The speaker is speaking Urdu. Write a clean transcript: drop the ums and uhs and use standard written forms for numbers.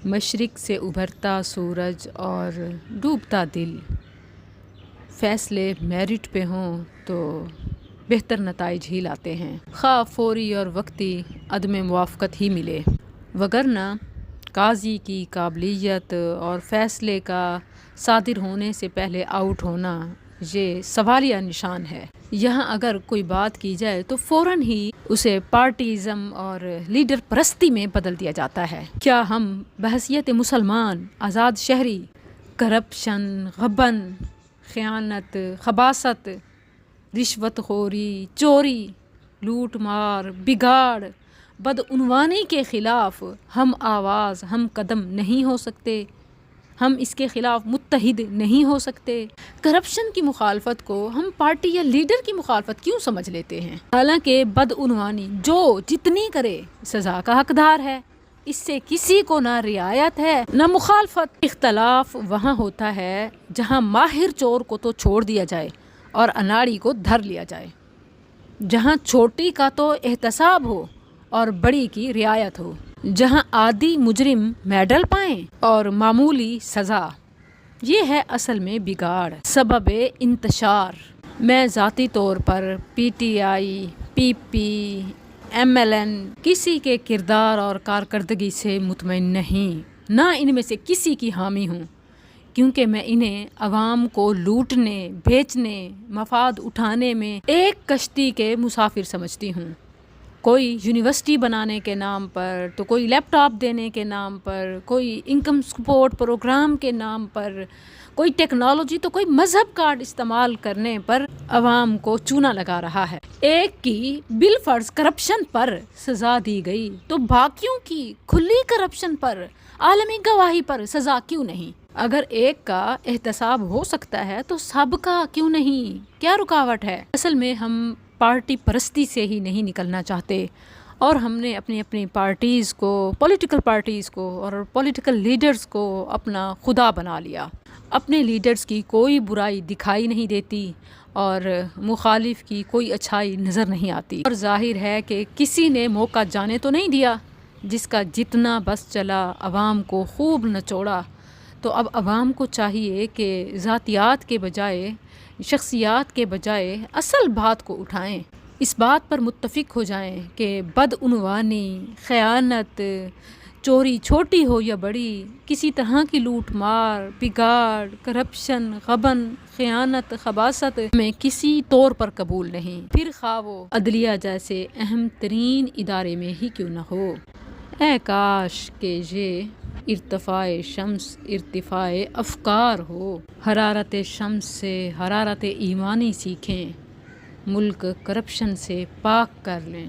مشرق سے ابھرتا سورج اور ڈوبتا دل، فیصلے میرٹ پہ ہوں تو بہتر نتائج ہی لاتے ہیں، خواہ فوری اور وقتی عدم موافقت ہی ملے، وگرنہ قاضی کی قابلیت اور فیصلے کا صادر ہونے سے پہلے آؤٹ ہونا یہ سوالیہ نشان ہے۔ یہاں اگر کوئی بات کی جائے تو فوراً ہی اسے پارٹیزم اور لیڈر پرستی میں بدل دیا جاتا ہے۔ کیا ہم بحیثیت مسلمان آزاد شہری کرپشن، غبن، خیانت، خباثت، رشوت خوری، چوری، لوٹ مار، بگاڑ، بدعنوانی کے خلاف ہم آواز، ہم قدم نہیں ہو سکتے؟ ہم اس کے خلاف متحد نہیں ہو سکتے؟ کرپشن کی مخالفت کو ہم پارٹی یا لیڈر کی مخالفت کیوں سمجھ لیتے ہیں؟ حالانکہ بدعنوانی جو جتنی کرے سزا کا حقدار ہے، اس سے کسی کو نہ رعایت ہے نہ مخالفت۔ اختلاف وہاں ہوتا ہے جہاں ماہر چور کو تو چھوڑ دیا جائے اور اناڑی کو دھر لیا جائے، جہاں چھوٹی کا تو احتساب ہو اور بڑی کی رعایت ہو، جہاں عادی مجرم میڈل پائیں اور معمولی سزا۔ یہ ہے اصل میں بگاڑ، سبب انتشار۔ میں ذاتی طور پر P T I, P P, M L N کسی کے کردار اور کارکردگی سے مطمئن نہیں، نہ ان میں سے کسی کی حامی ہوں، کیونکہ میں انہیں عوام کو لوٹنے، بیچنے، مفاد اٹھانے میں ایک کشتی کے مسافر سمجھتی ہوں۔ کوئی یونیورسٹی بنانے کے نام پر، تو کوئی لیپ ٹاپ دینے کے نام پر، کوئی انکم سپورٹ پروگرام کے نام پر، کوئی ٹیکنالوجی، تو کوئی مذہب کارڈ استعمال کرنے پر عوام کو چونا لگا رہا ہے۔ ایک کی بالفرض کرپشن پر سزا دی گئی تو باقیوں کی کھلی کرپشن پر، عالمی گواہی پر سزا کیوں نہیں؟ اگر ایک کا احتساب ہو سکتا ہے تو سب کا کیوں نہیں؟ کیا رکاوٹ ہے؟ اصل میں ہم پارٹی پرستی سے ہی نہیں نکلنا چاہتے، اور ہم نے اپنی پارٹیز کو، پولیٹیکل پارٹیز کو اور پولیٹیکل لیڈرز کو اپنا خدا بنا لیا۔ اپنے لیڈرز کی کوئی برائی دکھائی نہیں دیتی اور مخالف کی کوئی اچھائی نظر نہیں آتی، اور ظاہر ہے کہ کسی نے موقع جانے تو نہیں دیا، جس کا جتنا بس چلا عوام کو خوب نچوڑا۔ تو اب عوام کو چاہیے کہ ذاتیات کے بجائے، شخصیات کے بجائے اصل بات کو اٹھائیں، اس بات پر متفق ہو جائیں کہ بدعنوانی، خیانت، چوری چھوٹی ہو یا بڑی، کسی طرح کی لوٹ مار، بگاڑ، کرپشن، غبن، خیانت، خباثت میں کسی طور پر قبول نہیں، پھر خواہ وہ عدلیہ جیسے اہم ترین ادارے میں ہی کیوں نہ ہو۔ اے کاش کہ یہ ارتفاع شمس ارتفاع افکار ہو، حرارت شمس سے حرارت ایمانی سیکھیں، ملک کرپشن سے پاک کر لیں۔